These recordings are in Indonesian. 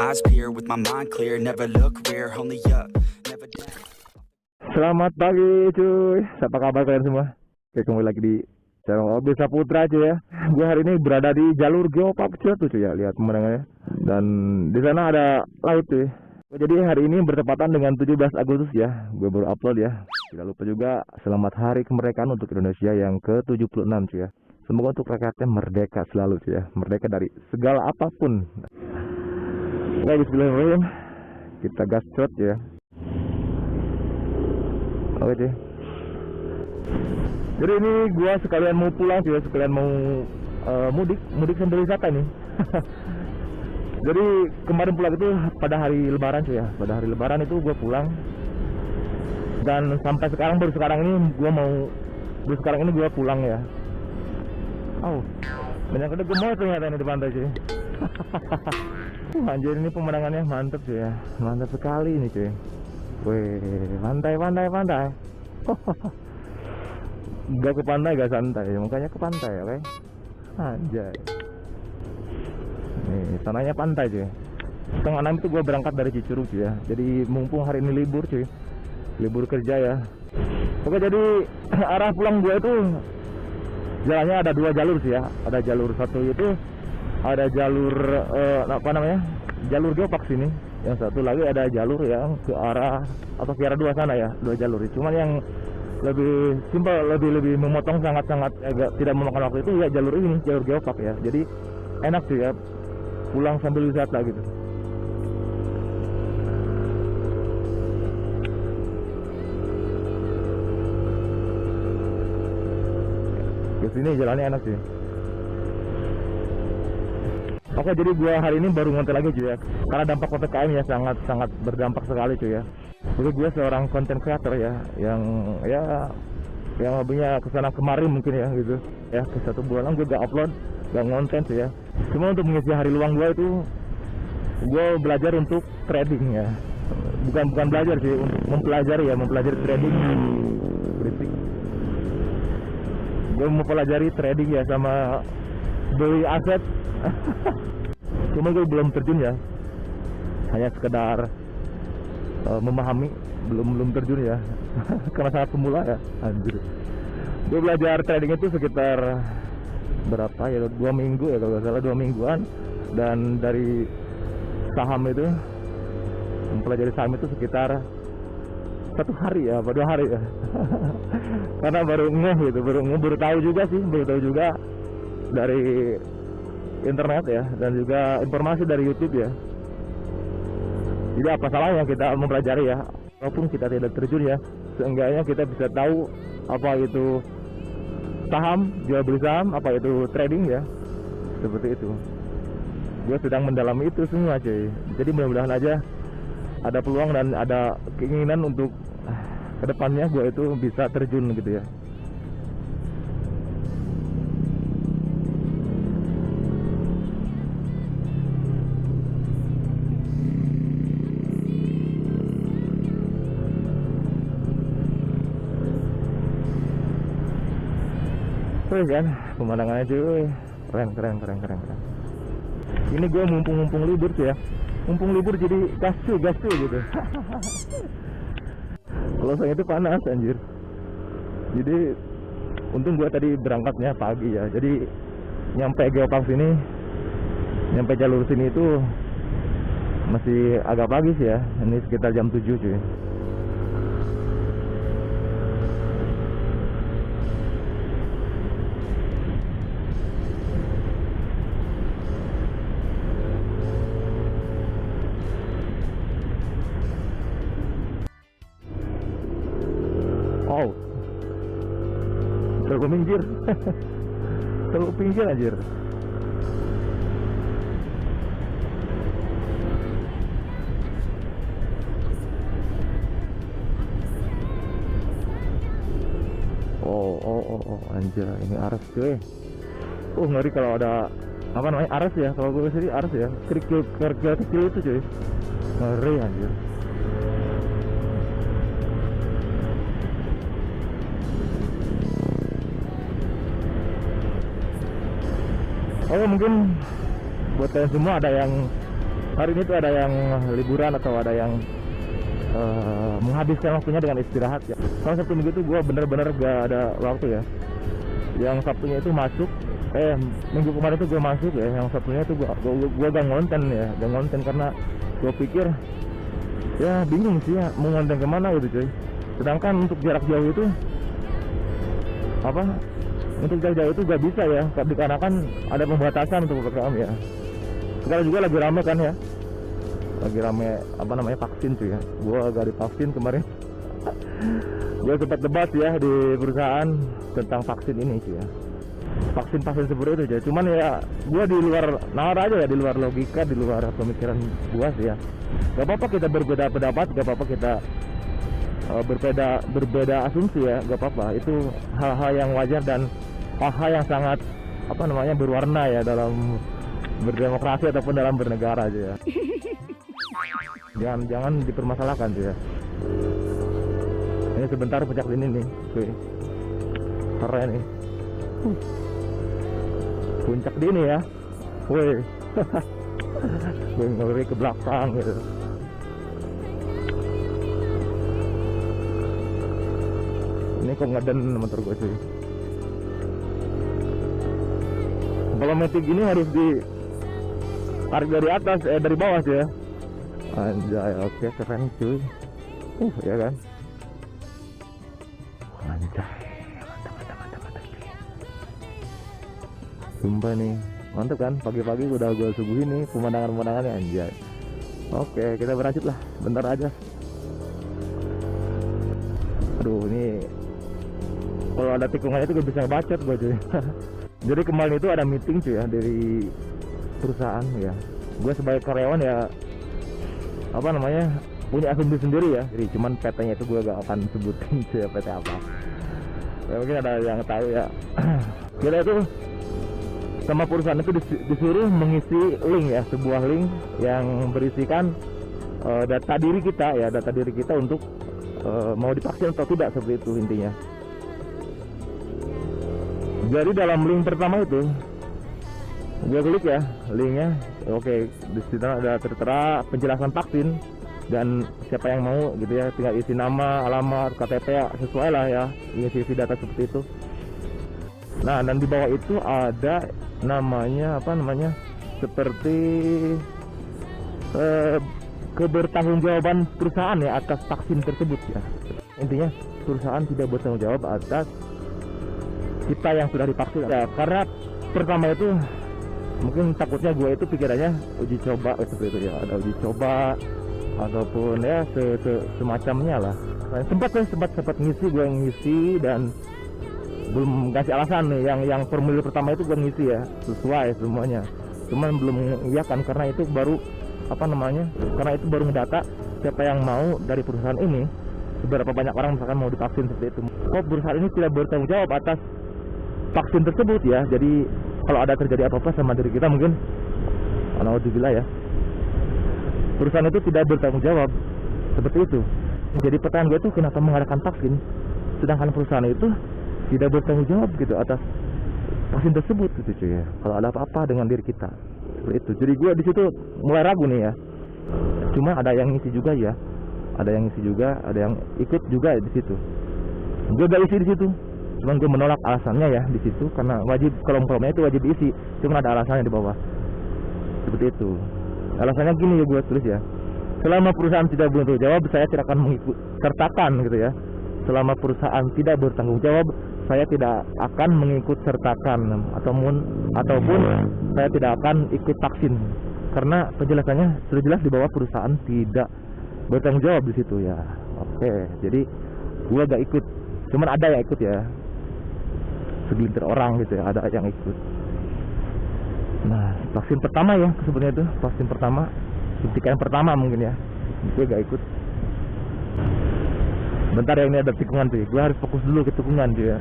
eyes peer with my mind clear, never look rear, only up, never down. Selamat pagi cuy, apa kabar kalian semua? Oke, kembali lagi di channel Obi Saputra cuy ya. Gue hari ini berada di jalur geopark cuy tuh ya, lihat pemandangannya. Dan di sana ada laut cuy. Jadi hari ini bertepatan dengan 17 Agustus ya, gue baru upload ya. Tidak lupa juga selamat hari kemerdekaan untuk Indonesia yang ke-76 cuy ya. Semoga untuk rakyatnya merdeka selalu cuy ya, merdeka dari segala apapun. Oke, bismillahirrahmanirrahim. Kita gastrot ya. Oke cuy. Jadi ini gua sekalian mau pulang cuy, sekalian mau mudik sambil wisata nih. Jadi kemarin pulang itu pada hari Lebaran cuy ya. Pada hari Lebaran itu gua pulang. Dan sampai sekarang baru sekarang ini gua pulang ya. Oh, banyak ada gemoy ternyata ini di pantai cuy. Anjir, ini pemandangannya mantep cuy ya. Mantap sekali ini cuy. Wih, pantai. Gak ke pantai, gak santai, makanya ke pantai, oke? Anjay. Nih, sananya pantai cuy. Setengah 6 itu gue berangkat dari Cicurug cuy ya. Jadi mumpung hari ini libur cuy, libur kerja ya. Oke, jadi arah pulang gue itu jalannya ada 2 jalur sih ya. Ada jalur satu itu ada jalur jalur geopark sini. Yang satu lagi ada jalur yang ke arah atau ke arah 2 sana ya, 2 jalur. Cuman yang lebih simpel, lebih memotong sangat agak tidak memakan waktu itu ya jalur ini, jalur geopark ya. Jadi enak sih ya pulang sambil wisata gitu. Ke sini jalannya enak sih. Oke, jadi gua hari ini baru ngonten lagi cuy ya. Karena dampak PPKM ya sangat berdampak sekali cuy ya. Jadi gue seorang content creator ya, yang hobinya kesana kemari mungkin ya gitu. Ya, ke 1 bulan gue gak upload, gak ngonten sih ya. Cuma untuk mengisi hari luang gue itu, gue belajar untuk trading ya. Bukan belajar sih, untuk mempelajari trading. Berisik. Gue mempelajari trading ya, sama beli aset. Cuma gue belum terjun ya, hanya sekedar memahami, belum terjun ya. Karena sangat pemula ya, anjir. Gue belajar trading itu sekitar berapa ya, 2 minggu ya kalau nggak salah, 2 mingguan. Dan dari saham itu, mempelajari saham itu sekitar 1 hari ya, apa 2 hari ya. Karena baru gitu, baru tahu juga dari internet ya, dan juga informasi dari YouTube ya. Jadi apa salahnya kita mempelajari ya, walaupun kita tidak terjun ya, seenggaknya kita bisa tahu apa itu saham, jual beli saham, apa itu trading ya, seperti itu. Gue sedang mendalami itu semua cuy. Jadi mudah-mudahan aja ada peluang dan ada keinginan untuk kedepannya gue itu bisa terjun gitu ya. Kan pemandangannya cuy, keren. Ini gue mumpung libur sih ya, mumpung libur jadi gas cuy gitu. Kalau saya itu panas anjir. Jadi untung gue tadi berangkatnya pagi ya, jadi nyampe geopark sini, nyampe jalur sini itu masih agak pagi sih ya. Ini sekitar jam 7 cuy. Oh, terlalu minggir. Terlalu pinggir anjir. Oh, anjir, ini aras cuy. Ngeri kalau ada apa namanya, aras ya. Kalau gue sendiri aras ya, kerikil kecil itu cuy. Ngeri anjir. Oke, mungkin buat kalian semua ada yang hari ini tuh ada yang liburan atau ada yang menghabiskan waktunya dengan istirahat ya. Kalau Sabtu Minggu itu gue bener-bener gak ada waktu ya. Yang Sabtunya itu masuk, minggu kemarin itu gue masuk ya. Yang Sabtunya itu gue gak ngonten ya, gak ngonten karena gue pikir ya bingung sih ya mau ngonten kemana gitu cuy. Sedangkan untuk jarak jauh itu untuk jarak jauh itu gak bisa ya, dikarenakan ada pembatasan untuk PPKM ya. Sekarang juga lagi rame kan ya, lagi rame vaksin cuy ya. Gue agak divaksin kemarin. Gue sempat debat ya di perusahaan tentang vaksin ini cuy ya, vaksin seperti itu aja. Cuman ya gue di luar nalar aja ya, di luar logika, di luar pemikiran gue sih ya. Gak apa-apa kita berbeda pendapat, gak apa-apa kita berbeda asumsi ya, gak apa-apa. Itu hal-hal yang wajar dan hal-hal yang sangat berwarna ya dalam berdemokrasi ataupun dalam bernegara aja ya. Jangan dipermasalahkan tuh ya. Ini sebentar puncak ini nih, cuy. Keren nih. Puncak dini ya. Woi. Gue ngeri ke belakang gitu. Ini kok ngeden motor gue cuy. Kalau metik gini harus tarik dari atas, dari bawah sih ya. Anjay, oke, keren cuy. Ya kan. Anjay, mantap. Sumpah nih, mantap kan. Pagi-pagi udah gue suguhin nih pemandangan-pemandangannya, anjay. Oke, kita berlanjut lah, bentar aja. Aduh, ini kalau ada tikungannya itu gue bisa bacot gue cuy. Jadi kemarin itu ada meeting cuy ya dari perusahaan ya. Gue sebagai karyawan ya punya asumsi sendiri ya. Jadi cuman PT-nya itu gue gak akan sebutin cuy ya, PT apa. Ya mungkin ada yang tahu ya. Kita itu sama perusahaan itu disuruh mengisi link ya, sebuah link yang berisikan data diri kita untuk mau divaksin atau tidak, seperti itu intinya. Jadi dalam link pertama itu gue klik ya linknya, oke, di situ ada tertera penjelasan vaksin dan siapa yang mau gitu ya, tinggal isi nama, alamat, KTP ya, sesuai lah ya, isi data seperti itu. Nah, dan di bawah itu ada seperti kebertanggungjawaban perusahaan ya atas vaksin tersebut ya. Intinya perusahaan tidak bertanggung jawab atas kita yang sudah divaksin ya, karena pertama itu mungkin takutnya gue itu pikirannya uji coba seperti itu ya, ada uji coba ataupun ya semacamnya lah. Nah, sempat ngisi dan belum kasih alasan nih. Yang formulir pertama itu gue ngisi ya, sesuai semuanya, cuman belum mengiyakan karena itu baru ngedata siapa yang mau dari perusahaan ini, seberapa banyak orang misalkan mau divaksin seperti itu. Kok perusahaan ini tidak bertanggung jawab atas vaksin tersebut ya. Jadi kalau ada terjadi apa-apa sama diri kita mungkin alhamdulillah ya, perusahaan itu tidak bertanggung jawab seperti itu. Jadi pertanyaan gue itu kenapa mengadakan vaksin sedangkan perusahaan itu tidak bertanggung jawab gitu atas vaksin tersebut gitu cuy ya, kalau ada apa-apa dengan diri kita seperti itu. Jadi gue di situ mulai ragu nih ya. Cuma ada yang ngisi juga ya, ada yang ikut juga di situ. Gue gak isi di situ, cuman gue menolak alasannya ya di situ karena wajib, kolom-kolomnya itu wajib diisi, cuma ada alasannya di bawah seperti itu. Alasannya gini ya, gue tulis ya, selama perusahaan tidak bertanggung jawab saya tidak akan mengikut sertakan gitu ya. Selama perusahaan tidak bertanggung jawab saya tidak akan mengikut sertakan ataupun saya tidak akan ikut vaksin, karena penjelasannya sudah jelas di bawah perusahaan tidak bertanggung jawab di situ ya. Oke, jadi gue gak ikut, cuman ada yang ikut ya, segelintir orang gitu ya, ada yang ikut. Nah, vaksin pertama ya sebenarnya itu, vaksin pertama, suntikan pertama mungkin ya, gue gak ikut. Bentar ya, ini ada tikungan tuh, gue harus fokus dulu ke tikungan tuh ya.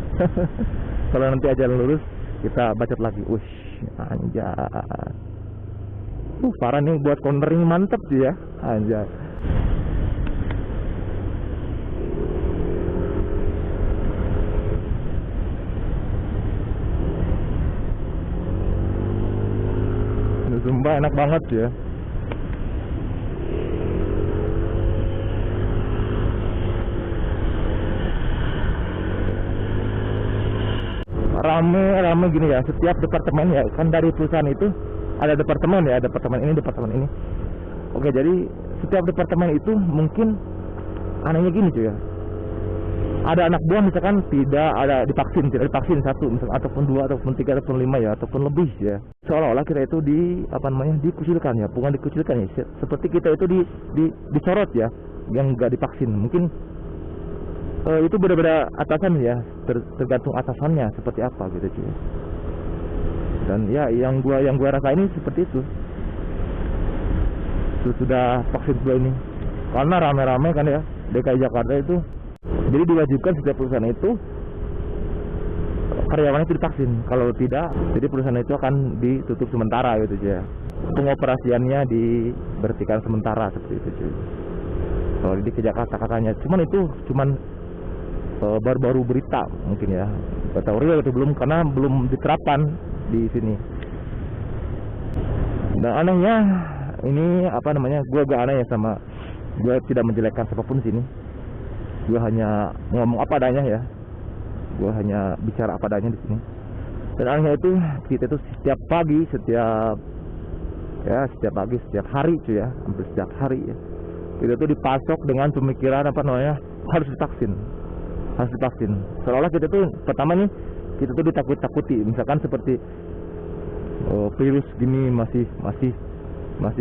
Kalau nanti aja lurus kita bacot lagi. Ush, anjay. Parah nih, buat cornering mantep sih ya, anjay. Sumpah enak banget ya. rame gini ya, setiap departemen ya, kan dari perusahaan itu ada departemen ya, departemen ini. Oke, jadi setiap departemen itu mungkin anehnya gini cuy ya. Ada anak buah misalkan tidak divaksin satu misalkan, ataupun dua, ataupun tiga, ataupun lima ya, ataupun lebih ya. Seolah-olah kita itu dikucilkan ya, bukan dikucilkan ya. Seperti kita itu disorot ya, yang nggak divaksin. Mungkin itu beda-beda atasan ya, tergantung atasannya seperti apa gitu cuy. Dan ya yang gua rasa ini seperti itu. Sudah vaksin dua ini. Karena rame-rame kan ya, DKI Jakarta itu. Jadi diwajibkan setiap perusahaan itu karyawannya itu divaksin. Kalau tidak, jadi perusahaan itu akan ditutup sementara gitu ya. Pengoperasiannya diberhentikan sementara seperti itu cuy. Kalau di Jakarta katanya. Cuman baru-baru berita mungkin ya. Gak tahu real itu belum, karena belum diterapkan di sini. Dan anehnya ini gue agak aneh ya, sama gue tidak menjelekkan siapapun di sini. Gue hanya ngomong apa adanya ya. Gue hanya bicara apa adanya di sini. Dan anehnya itu kita itu setiap pagi, setiap hari cuy ya, hampir setiap hari ya. Kita tuh dipasok dengan pemikiran harus divaksin. Seolah-olah kita tuh pertama nih, kita tuh ditakut-takuti. Misalkan seperti virus gini masih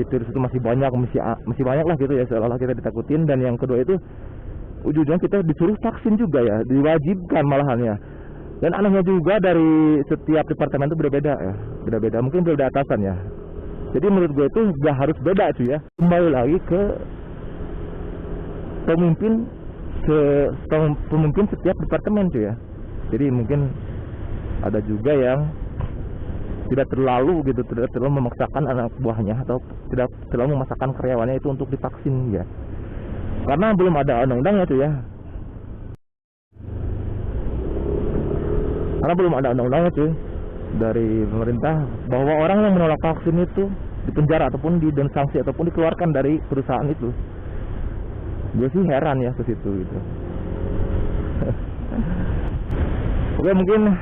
virus itu masih banyak lah gitu ya, seolah-olah kita ditakutin. Dan yang kedua itu ujungnya kita disuruh vaksin juga ya, diwajibkan malahannya. Dan anehnya juga dari setiap departemen itu beda-beda, mungkin beda atasan ya. Jadi menurut gue itu gak harus beda cuy ya. Kembali lagi ke pemimpin setiap departemen cuy ya. Jadi mungkin ada juga yang tidak terlalu memaksakan anak buahnya, atau tidak terlalu memaksakan karyawannya itu untuk divaksin ya. Karena belum ada undang-undangnya tuh ya. Cuy dari pemerintah bahwa orang yang menolak vaksin itu dipenjara ataupun sanksi ataupun dikeluarkan dari perusahaan itu. Gue sih heran ya ke situ gitu. Oke, mungkin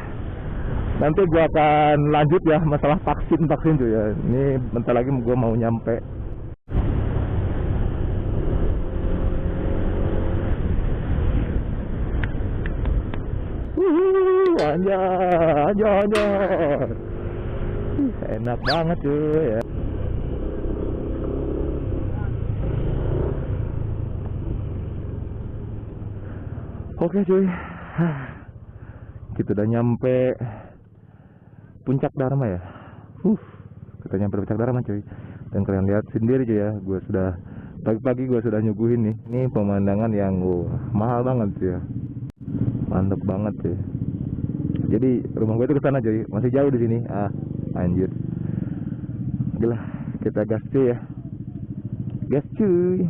nanti gue akan lanjut ya masalah vaksin tuh ya. Ini bentar lagi gue mau nyampe. Anjir. Enak banget cuy ya. Oke cuy, kita udah nyampe Puncak Dharma ya. Kita nyampe Puncak Dharma cuy. Dan kalian lihat sendiri cuy ya, pagi-pagi gue sudah nyuguhin nih. Ini pemandangan yang mahal banget sih ya. Mantep banget sih. Jadi rumah gue itu kesana cuy, masih jauh di sini. Anjir. Gila, kita gas cuy ya. Gas cuy.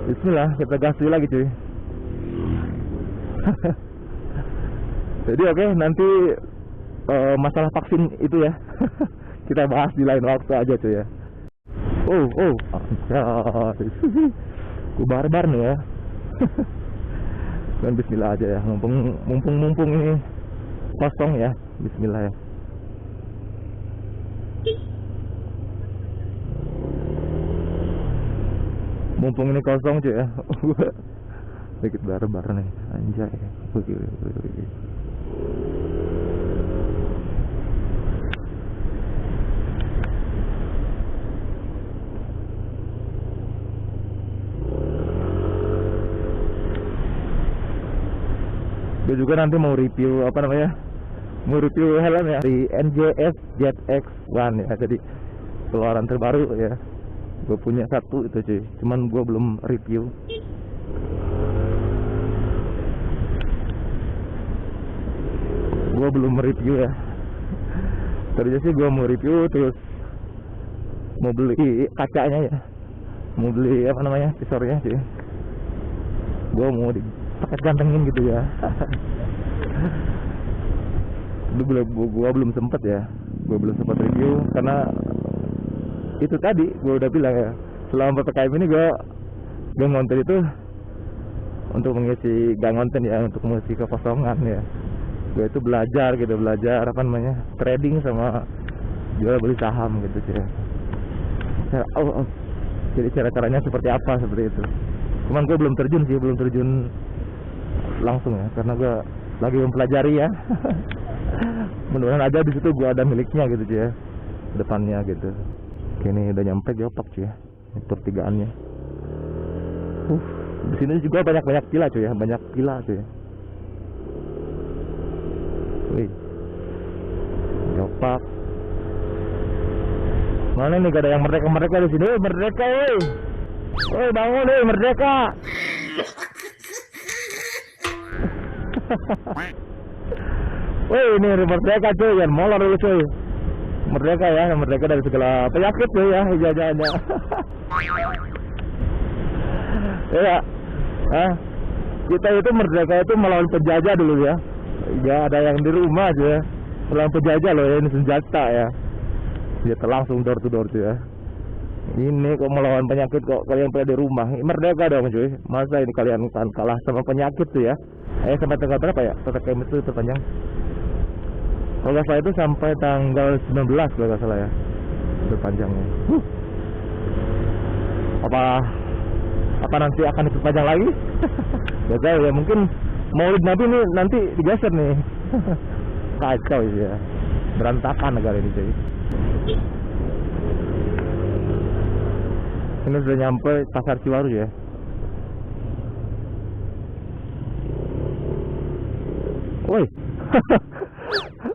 Bismillah, kita gas cuy lagi cuy. Jadi oke, nanti masalah vaksin itu ya kita bahas di lain waktu aja cuy ya. Gue barbar nih ya. Dan bismillah aja ya, mumpung ini kosong ya. Bismillah ya. Mumpung ini kosong cuy ya. Sedikit barbar nih, anjay. Gue juga nanti mau review mau review helm ya di NJS ZX1 ya. Jadi keluaran terbaru ya. Gue punya satu itu cuy, cuman gue belum review. Ya. Tadinya sih gue mau review, terus mau beli kacanya ya, mau beli visornya sih. Gue mau pakai gantengin gitu ya. Gue belum sempet ya, review karena itu tadi gue udah bilang ya, selama PPKM ini gue ngonten itu untuk mengisi gak konten ya, untuk mengisi kekosongan ya. Gue itu belajar gitu, belajar apa namanya, trading sama jual beli saham gitu sih. Jadi cara-caranya seperti apa, seperti itu. Cuman gue belum terjun sih, belum terjun langsung ya, karena gue lagi mempelajari ya. Mudah-mudahan aja di situ gue ada miliknya gitu sih ya, depannya gitu. Kini udah nyampe Geopark cuy ya, ini pertigaannya. Di sini juga banyak villa cuy ya, banyak villa cuy. Wih, Geopark. Mana nih, gak ada yang merdeka di sini? Merdeka, woi. Woi, bangun deh, merdeka. Woi, ini merdeka cuy, jangan molor dulu cuy. Merdeka ya, merdeka dari segala penyakit cuy ya, ijazahnya. Ya, kita itu merdeka itu melawan penjajah dulu ya. Ya ada yang di rumah aja ya, melawan penjajah loh ya, ini senjata ya. Senjata langsung door to door tuh ya. Ini kok melawan penyakit kok kalian pada di rumah. Merdeka dong cuy. Masa ini kalian kalah sama penyakit tuh ya. Sampai tanggal berapa ya? PPKM itu terpanjang. Kalau nggak salah itu sampai tanggal 19 kalau nggak salah ya. Terpanjangnya. Apa nanti akan diperpanjang lagi? Gak tahu ya, mungkin Maulid Nabi nih nanti digeser nih. Kacau ya. Berantakan negara ini cuy. Ini sudah nyampe Pasar Ciwaru ya. Woi.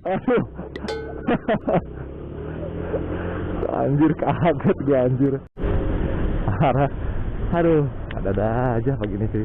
Aduh. Anjir, kaget gue anjir. Parah. Aduh, ada aja pagi ini sih.